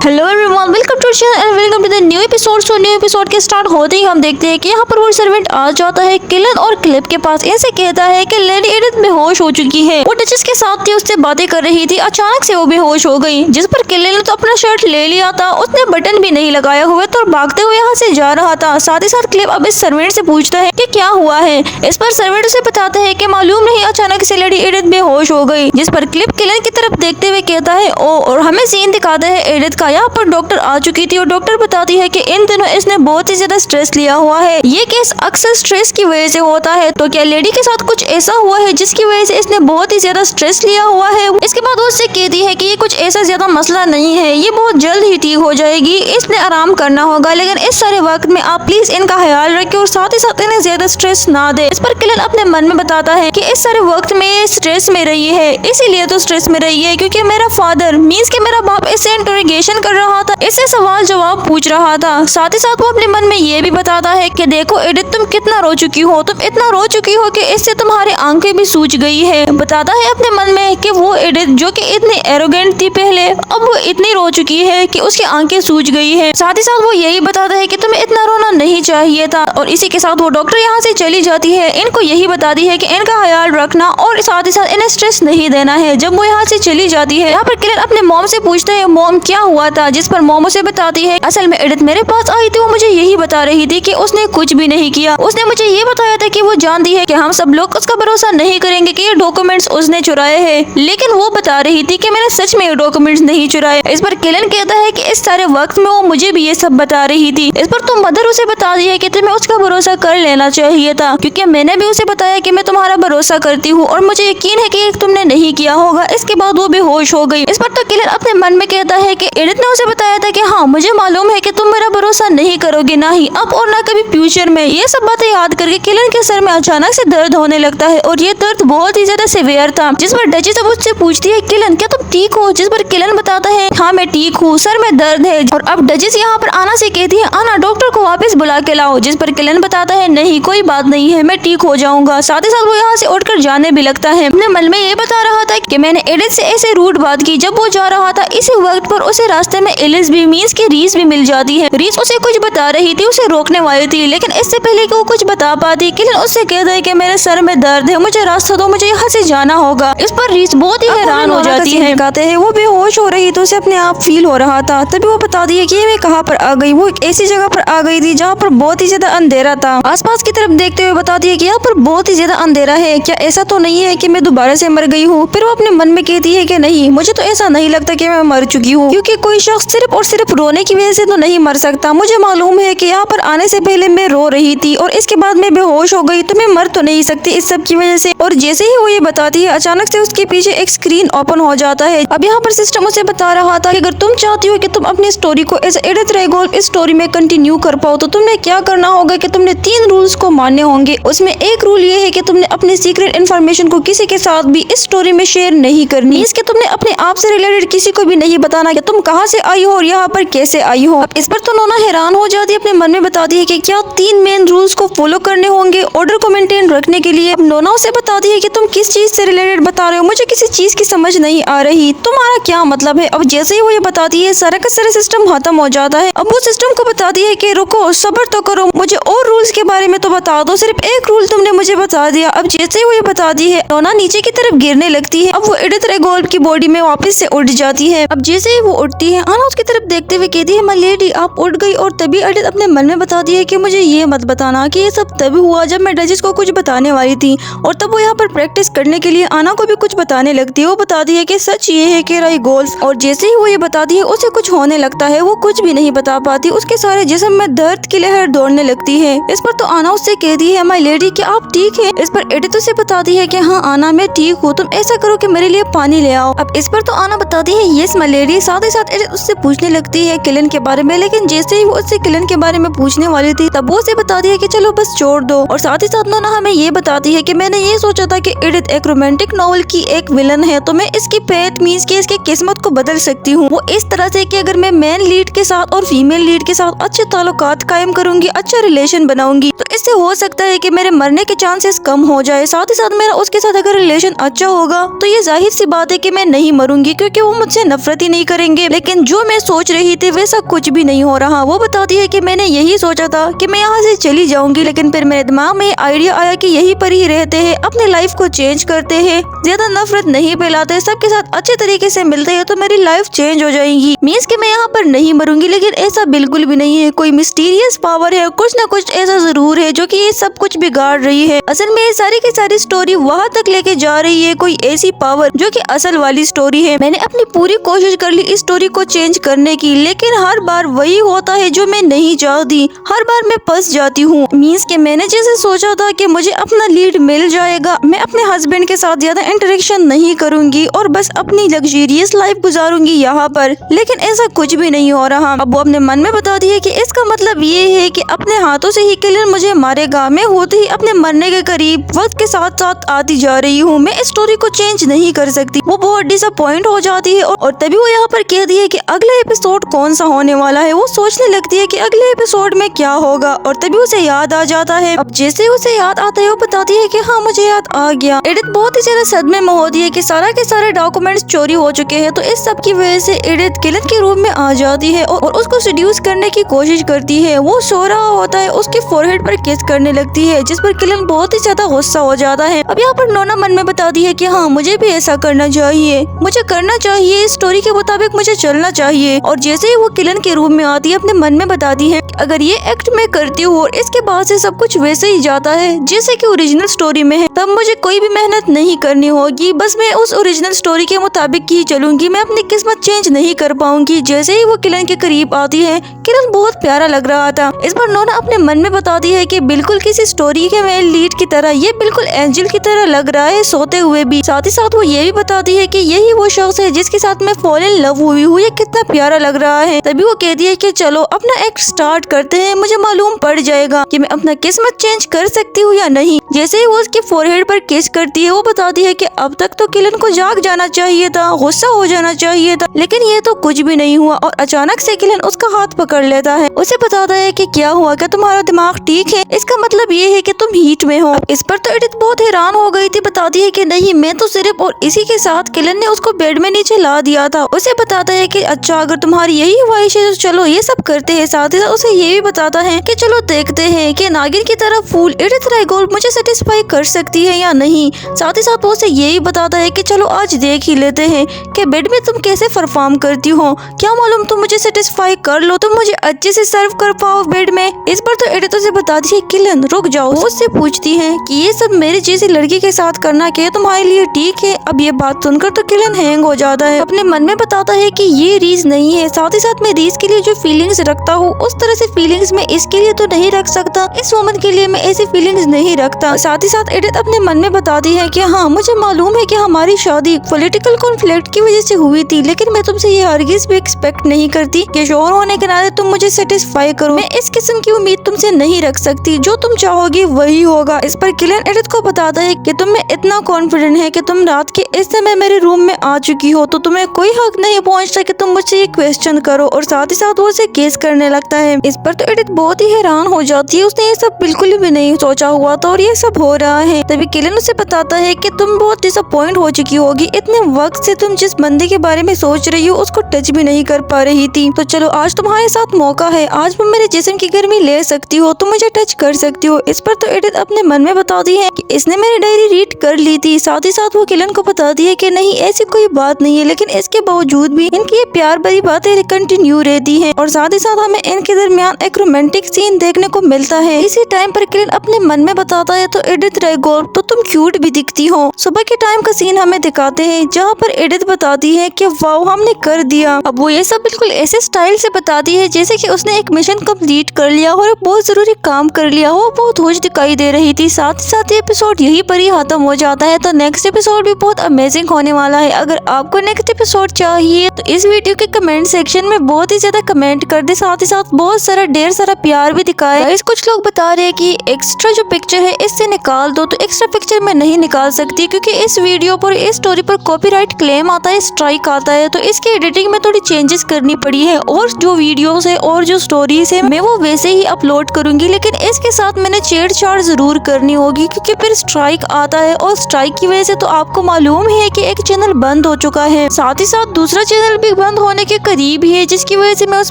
Hello everyone, welcome to channel and welcome to the new episode. New episode के start होते ही हम देखते हैं कि यहाँ पर वो सर्वेंट आ जाता है किलन और क्लिप के पास। इनसे कहता है कि लेडी एडिथ बेहोश हो चुकी है। वो डचेस के साथ थी, उससे बातें कर रही थी, अचानक से वो बेहोश हो गई। जिस पर किलन ने तो अपना शर्ट ले लिया था, उसने बटन भी नहीं लगाया हुआ तो भागते हुए यहाँ से जा रहा था। साथ ही साथ क्लिप अब इस सर्वेंट से पूछता है कि क्या हुआ है। इस पर सर्वेंट उसे बताता है कि मालूम नहीं, अचानक से लेडी एडिथ बेहोश हो गई। जिस पर क्लिप किलन की तरफ देखते हुए कहता है ओ, और हमें सीन दिखाता है एडिथ का। यहाँ पर डॉक्टर आ चुकी थी और डॉक्टर बताती है कि इन दिनों इसने बहुत ही ज्यादा स्ट्रेस लिया हुआ है। ये केस अक्सर स्ट्रेस की वजह से होता है। तो क्या लेडी के साथ कुछ ऐसा हुआ है जिसकी वजह से इसने बहुत ही ज्यादा स्ट्रेस लिया हुआ है। इसके बाद वो उससे कहती है कि ये कुछ ऐसा ज्यादा मसला नहीं है, ये बहुत जल्द ही ठीक हो जाएगी, इसने आराम करना होगा। लेकिन इस सारे वक्त में आप प्लीज इनका ख्याल रखें और साथ ही साथ इन्हें ज्यादा स्ट्रेस ना दे। इस पर किलन अपने मन में बताता है कि इस सारे वक्त में ये स्ट्रेस में रही है, इसीलिए तो स्ट्रेस में रही है क्योंकि मेरा फादर मीन्स के मेरा बाप इससे इंटरोगेशन कर रहा था, इससे सवाल जवाब पूछ रहा था। साथ ही साथ वो अपने मन में ये भी बताता है कि देखो एडिथ, तुम कितना रो चुकी हो, तुम इतना रो चुकी हो कि इससे तुम्हारी आंखें भी सूज गई है। बताता है अपने मन में कि वो एडिथ जो कि इतनी एरोगेंट थी पहले, अब वो इतनी रो चुकी है कि उसकी आंखें सूज गई है। साथ ही साथ वो यही बताता है कि तुम्हें इतना रोना नहीं चाहिए था। और इसी के साथ वो डॉक्टर यहाँ से चली जाती है। इनको यही बताती है कि इनका ख्याल रखना और साथ ही साथ इन्हें स्ट्रेस नहीं देना है। जब वो यहाँ से चली जाती है, यहाँ पर किलन अपने मॉम से पूछते है मॉम क्या हुआ था। जिस पर मॉम उसे बताती है असल में एडिथ मेरे पास आई थी, वो मुझे यही बता रही थी कि उसने कुछ भी नहीं किया। उसने मुझे ये बताया था कि वो जानती है कि हम सब लोग उसका भरोसा नहीं करेंगे कि ये डॉक्यूमेंट्स उसने चुराए हैं, लेकिन वो बता रही थी कि मैंने सच में ये डॉक्यूमेंट्स नहीं चुराए। इस पर किलन कहता है कि इस सारे वक्त में वो मुझे भी ये सब बता रही थी। इस पर तो मदर उसे बता दी है कि तुम्हें उसका भरोसा कर लेना चाहिए था, क्योंकि मैंने भी उसे बताया कि मैं तुम्हारा भरोसा करती हूँ और मुझे यकीन है कि तुमने नहीं किया होगा। इसके बाद वो बेहोश हो गई। इस पर तो किलन अपने मन में कहता है कि एडिथ ने उसे बताया था कि हाँ मुझे मालूम है कि तुम मेरा भरोसा नहीं करोगे, ना ही अब और ना कभी फ्यूचर में। ये सब बातें याद करके किलन के सर में अचानक से दर्द होने लगता है और ये दर्द बहुत ही ज्यादा सीवियर था। जिस पर डचेस अब उससे पूछती है किलन क्या तुम ठीक हो। जिस पर किलन बताता है हाँ मैं ठीक हूँ, सर में दर्द है। और अब डचेस यहाँ पर आना से कहती है आना डॉक्टर को वापस बुला के लाओ। जिस पर किलन बताता है नहीं कोई बात नहीं है, मैं ठीक हो जाऊंगा। साथ ही साथ वो यहाँ से उठकर जाने भी लगता है। अपने मन में ये बता रहा था कि मैंने एडिथ से ऐसे रूट बात की। जब वो जा रहा था इसी वक्त पर उसे रास्ते में एलिस भी मीन्स की रीस भी मिल जाती है। रीस उसे कुछ बता रही थी, उसे रोकने वाली थी, लेकिन इससे पहले कि वो कुछ बता पाती किलन उससे कहता है कि मेरे सर में दर्द है, मुझे रास्ता दो, मुझे यहाँ से जाना होगा। इस पर रीस बहुत ही हैरान हो जाती है। कहते हैं वो बेहोश हो रही तो उसे अपने आप फील हो रहा था। तभी वो बताती है कि मैं कहाँ पर आ गई। वो एक ऐसी जगह पर आ गई थी जहाँ पर बहुत ही ज्यादा अंधेरा था। आसपास की तरफ देखते हुए बताती है कि यहाँ पर बहुत ही ज्यादा अंधेरा है, क्या ऐसा तो नहीं है कि मैं दोबारा से मर गई हूँ। फिर वो अपने मन में कहती है कि नहीं, मुझे तो ऐसा नहीं लगता कि मैं मर चुकी हूँ, क्योंकि कोई शख्स सिर्फ और सिर्फ रोने की वजह से तो नहीं मर सकता। मुझे मालूम है कि यहाँ पर आने से पहले मैं रो रही थी और इसके बाद मैं बेहोश हो गई, तो मैं मर तो नहीं सकती इस सब की वजह से। और जैसे ही वो ये बताती है अचानक से उसके पीछे एक स्क्रीन ओपन हो जाता है। अब यहाँ पर सिस्टम उसे बता रहा था कि अगर तुम चाहती हो कि तुम अपनी स्टोरी को एज एडिथ रेगोल्फ इस स्टोरी में कंटिन्यू कर पाओ तो तुमने क्या करना होगा कि तुमने 3 रूल्स को मानने होंगे। उसमें एक रूल ये है कि तुमने अपनी सीक्रेट इन्फॉर्मेशन को किसी के साथ भी इस स्टोरी में शेयर नहीं करनी। इसके तुमने अपने आप से रिलेटेड किसी को भी नहीं बताना कि तुम कहाँ से आई हो और यहाँ पर कैसे आई हो। अब इस पर तो नोना हैरान हो जाती है, अपने मन में बताती है कि क्या 3 मेन रूल्स को फॉलो करने होंगे ऑर्डर को मेंटेन रखने के लिए। अब नोना उसे बताती है कि तुम किस चीज से रिलेटेड बता रहे हो, मुझे किसी चीज की समझ नहीं आ रही, तुम्हारा क्या मतलब है। अब जैसे ही वो ये बताती है सारा का सारा सिस्टम खत्म हो जाता है। अब वो सिस्टम को बताती है कि रुको, सब्र तो करो, मुझे और रूल्स के बारे में तो बता दो, सिर्फ एक रूल तुमने मुझे बता दिया। अब जैसे ही वो ये बताती है नोना नीचे की तरफ गिरने लगती है। अब वो एडिथ रेगोल्फ की बॉडी में वापस से उठ जाती है। अब जैसे ही वो उठती है आना उसकी तरफ देखते हुए कहती है माय लेडी आप उठ गई। और तभी एडिथ अपने मन में बताती है कि मुझे ये मत बताना कि ये सब तभी हुआ जब मैं डचेस को कुछ बताने वाली थी। और तब वो यहाँ पर प्रैक्टिस करने के लिए आना को भी कुछ बताने लगती है। वो बताती है कि सच ये है कि रेगोल्फ। और जैसे ही वो ये बताती है उसे कुछ होने लगता है, वो कुछ भी नहीं बता पाती, उसके सारे जिस्म में दर्द की लहर दौड़ने लगती है। इस पर तो आना उससे कहती है माय लेडी क्या आप ठीक है। इस पर एडिथ उसे बताती है कि हाँ आना मैं ठीक हूँ, तुम ऐसा करो कि मेरे लिए पानी ले आओ। अब इस पर तो आना बताती है यस माय लेडी। साथ ही साथ एडिथ उससे पूछने लगती है किलन के बारे में, लेकिन जैसे ही वो उससे किलन के बारे में पूछने वाली थी तब वो उसे बताती है कि चलो बस छोड़ दो। और साथ ही साथ नोना हमें ये बताती है कि मैंने ये सोचा था कि एडिथ एक रोमांटिक नॉवल की एक विलन है, तो मैं इसकी फेट मीन्स के इसकी किस्मत को बदल सकती हूँ। वो इस तरह से कि अगर मैं मेन लीड के साथ और फीमेल लीड के साथ अच्छे ताल्लुकात कायम करूंगी, अच्छा रिलेशन बनाऊंगी, तो इससे हो सकता है कि मेरे मरने के चांसेस कम हो जाए। साथ ही साथ मेरा उसके साथ अगर रिलेशन अच्छा होगा तो ये जाहिर सी बात है कि मैं नहीं मरूंगी, क्योंकि वो मुझसे नफरत ही नहीं करेंगे। लेकिन जो मैं सोच सोच रही थी वैसा कुछ भी नहीं हो रहा। वो बताती है कि मैंने यही सोचा था कि मैं यहाँ से चली जाऊंगी, लेकिन फिर मेरे दिमाग में आइडिया आया कि यही पर ही रहते हैं, अपने लाइफ को चेंज करते हैं, ज्यादा नफरत नहीं फैलाते, सबके साथ अच्छे तरीके से मिलते हैं तो मेरी लाइफ चेंज हो जाएगी। मीन्स कि मैं यहाँ पर नहीं मरूंगी। लेकिन ऐसा बिल्कुल भी नहीं है, कोई मिस्टीरियस पावर है, कुछ न कुछ ऐसा जरूर है जो कि ये सब कुछ बिगाड़ रही है। असल में ये सारी की सारी स्टोरी वहाँ तक लेके जा रही है, कोई ऐसी पावर जो कि असल वाली स्टोरी है। मैंने अपनी पूरी कोशिश कर ली इस स्टोरी को चेंज करने की, लेकिन हर बार वही होता है जो मैं नहीं चाहती। हर बार मैं फंस जाती हूँ। मीन्स कि मैंने जैसे सोचा था कि मुझे अपना लीड मिल जाएगा, मैं अपने हस्बैंड के साथ ज्यादा इंटरेक्शन नहीं करूंगी और बस अपनी लग्जरियस लाइफ गुजारूंगी यहाँ पर, लेकिन ऐसा कुछ भी नहीं हो रहा। अब वो अपने मन में बताती है कि इसका मतलब ये है कि अपने हाथों से ही किलन मुझे मारेगा। मैं होते ही अपने मरने के करीब वक्त के साथ साथ आती जा रही हूँ, मैं इस स्टोरी को चेंज नहीं कर सकती। वो बहुत डिसअपॉइंट हो जाती है और तभी वो यहाँ पर कहती है कि अगला एपिसोड कौन सा होने वाला है। वो सोचने लगती है कि अगले एपिसोड में क्या होगा और तभी उसे याद आ जाता है। अब जैसे उसे याद आता है वो बताती है कि हाँ मुझे याद आ गया। एडिथ बहुत ही ज्यादा सदमे में होती है कि सारा के सारे डॉक्यूमेंट्स चोरी हो चुके हैं। तो इस सब की वजह से एडिथ किलन के रूम में आ जाती है और उसको सेड्यूस करने की कोशिश करती है। वो सो रहा होता है, उसके फोरहेड पर किस करने लगती है, जिस पर किलन बहुत ही ज्यादा गुस्सा हो जाता है। अब यहाँ पर नोना मन में बताती है कि हाँ मुझे भी ऐसा करना चाहिए, मुझे करना चाहिए, इस स्टोरी के मुताबिक मुझे चलना चाहिए। और जैसे ही वो किलन के रूम में आती है अपने मन में बताती है अगर ये एक्ट मैं करती हूँ और इसके बाद से सब कुछ वैसे ही जाता है जैसे कि ओरिजिनल स्टोरी में है, तब मुझे कोई भी मेहनत नहीं करनी होगी, बस मैं उस ओरिजिनल स्टोरी के मुताबिक ही चलूंगी, मैं अपनी किस्मत चेंज नहीं कर पाऊंगी। जैसे ही वो किलन के करीब आती है, किलन बहुत प्यारा लग रहा था। इस बार नोना अपने मन में बताती है कि बिल्कुल किसी स्टोरी के मेल लीड की तरह, ये बिल्कुल एंजल की तरह लग रहा है सोते हुए भी। साथ ही साथ वो ये भी बताती है कि यही वो शख्स है जिसके साथ मैं फॉल इन लव हुई हूँ, ये कितना प्यारा लग रहा है। तभी वो कहती है कि चलो अपना एक्ट स्टार्ट करते हैं, मुझे मालूम पड़ जाएगा कि मैं अपना किस्मत चेंज कर सकती हूँ या नहीं। जैसे ही वो उसके फोरहेड पर किस करती है वो बताती है कि अब तक तो किलन को जाग जाना चाहिए था, गुस्सा हो जाना चाहिए था, लेकिन ये तो कुछ भी नहीं हुआ। और अचानक से किलन उसका हाथ पकड़ लेता है, उसे बताता है कि क्या हुआ, क्या तुम्हारा दिमाग ठीक है, इसका मतलब ये है कि तुम हीट में हो। इस पर तो एडिथ बहुत हैरान हो गई थी। बताती है कि नहीं मैं तो सिर्फ, और इसी के साथ किलन ने उसको बेड में नीचे ला दिया था। उसे बताता है कि अच्छा अगर तुम्हारी यही ख्वाहिश है तो चलो ये सब करते हैं। साथ ही साथ उसे ये भी बताता है कि चलो देखते हैं कि नागिन की तरह फूल एडिथ रायगोल्ड मुझे सेटिस्फाई कर सकती है या नहीं। साथ ही साथ वो उसे ये भी बताता है कि चलो आज देख ही लेते हैं कि बेड में तुम कैसे परफॉर्म करती हो, क्या मालूम तुम मुझे सेटिस्फाई कर लो, तुम मुझे अच्छे से सर्व कर पाओ बेड में। इस पर तो एडिथ उसे बताती है किलन रुक जाओ। वो उससे पूछती है कि ये सब मेरे जैसी लड़की के साथ करना क्या तुम्हारे लिए ठीक है। अब ये बात सुनकर तो किलन हैंग हो जाता है, अपने मन में बताता है कि ये रीज नहीं है। साथ ही साथ मैं रीज के लिए जो फीलिंग्स रखता हूँ उस तरह से फीलिंग्स में इसके लिए तो नहीं रख सकता, इस वुमन के लिए मैं ऐसी फीलिंग्स नहीं रखता। साथ ही साथ एडिथ अपने मन में बताती है कि हाँ मुझे मालूम है कि हमारी शादी पॉलिटिकल कॉन्फ्लिक्ट की वजह से हुई थी, लेकिन मैं तुमसे ये हरगिज भी एक्सपेक्ट नहीं करती कि शोहर होने के नाते तुम मुझे सेटिस्फाई करो। मैं इस किस्म की उम्मीद तुमसे नहीं रख सकती, जो तुम चाहोगी वही होगा। इस पर किलन एडिथ को बताता है कि तुम में इतना कॉन्फिडेंट है कि तुम रात के इस समय मेरे रूम में आ चुकी हो तो तुम्हें कोई हक नहीं पहुंचता कि तुम मुझसे ये क्वेश्चन करो। और साथ ही साथ वो उसे केस करने लगता है। इस पर तो एडिथ बहुत ही हैरान हो जाती है, उसने ये सब बिल्कुल भी नहीं सोचा हुआ था और ये सब हो रहा है। तभी किलन उसे बताता है कि तुम बहुत डिसअपॉइंट हो चुकी होगी, इतने वक्त से तुम जिस बंदे के बारे में सोच रही हो उसको टच भी नहीं कर पा रही थी, तो चलो आज तुम्हारे साथ मौका है, आज तुम मेरे जिस्म की गर्मी ले सकती हो, तुम मुझे टच कर सकती हो। इस पर तो एडिथ अपने मन में बताती है कि इसने मेरी डायरी रीड कर ली थी। साथ ही साथ वो किलन को बताती है कि नहीं ऐसी कोई बात नहीं है, लेकिन इसके बावजूद भी इनकी ये प्यार भरी बातें कंटिन्यू रहती है। और साथ ही साथ हमें इनके दरमियान एक रोमांटिक सीन देखने को मिलता है। इसी टाइम पर किलन अपने मन में बताता है तो एडिथ रायगोल्ड तो तुम क्यूट भी दिखती हो। सुबह के टाइम का सीन हमें दिखाते हैं जहाँ पर एडिथ बताती है कि वाओ हमने कर दिया। अब वो ये सब बिल्कुल ऐसे स्टाइल से बताती है जैसे कि उसने एक मिशन कंप्लीट कर लिया और बहुत जरूरी काम कर लिया हो, बहुत खुश दिखाई दे रही थी। साथ ही साथ ये एपिसोड यही पर ही खत्म हो जाता है। तो नेक्स्ट एपिसोड भी बहुत अमेजिंग होने वाला है। अगर आपको नेक्स्ट एपिसोड चाहिए तो इस वीडियो के कमेंट सेक्शन में बहुत ही ज्यादा कमेंट कर दे। साथ ही साथ बहुत सारा ढेर सारा प्यार भी दिखाया। कुछ लोग बता रहे हैं कि एक्स्ट्रा जो पिक्चर है इससे निकाल दो, तो एक्स्ट्रा पिक्चर मैं नहीं निकाल सकती क्योंकि इस वीडियो पर, इस स्टोरी पर कॉपीराइट क्लेम आता है, स्ट्राइक आता है, तो इसकी एडिटिंग में थोड़ी चेंजेस करनी पड़ी है। और जो वीडियोस है और जो स्टोरीज है मैं वो वैसे ही अपलोड करूंगी, लेकिन इसके साथ मैंने छेड़छाड़ जरूर करनी होगी क्योंकि फिर स्ट्राइक आता है और स्ट्राइक की वजह से तो आपको मालूम ही है कि एक चैनल बंद हो चुका है, साथ ही साथ दूसरा चैनल भी बंद होने के करीब ही है, जिसकी वजह से मैं उस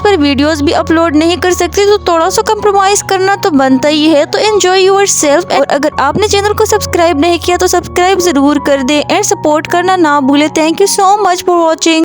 पर वीडियोस भी अपलोड नहीं कर सकती। तो थोड़ा सा कंप्रोमाइज करना तो बनता ही है। तो एंजॉय योरसेल्फ। और अगर आपने चैनल को सब्सक्राइब नहीं किया तो सब्सक्राइब जरूर कर दे एंड सपोर्ट करना ना भूले। Thank you so much for watching.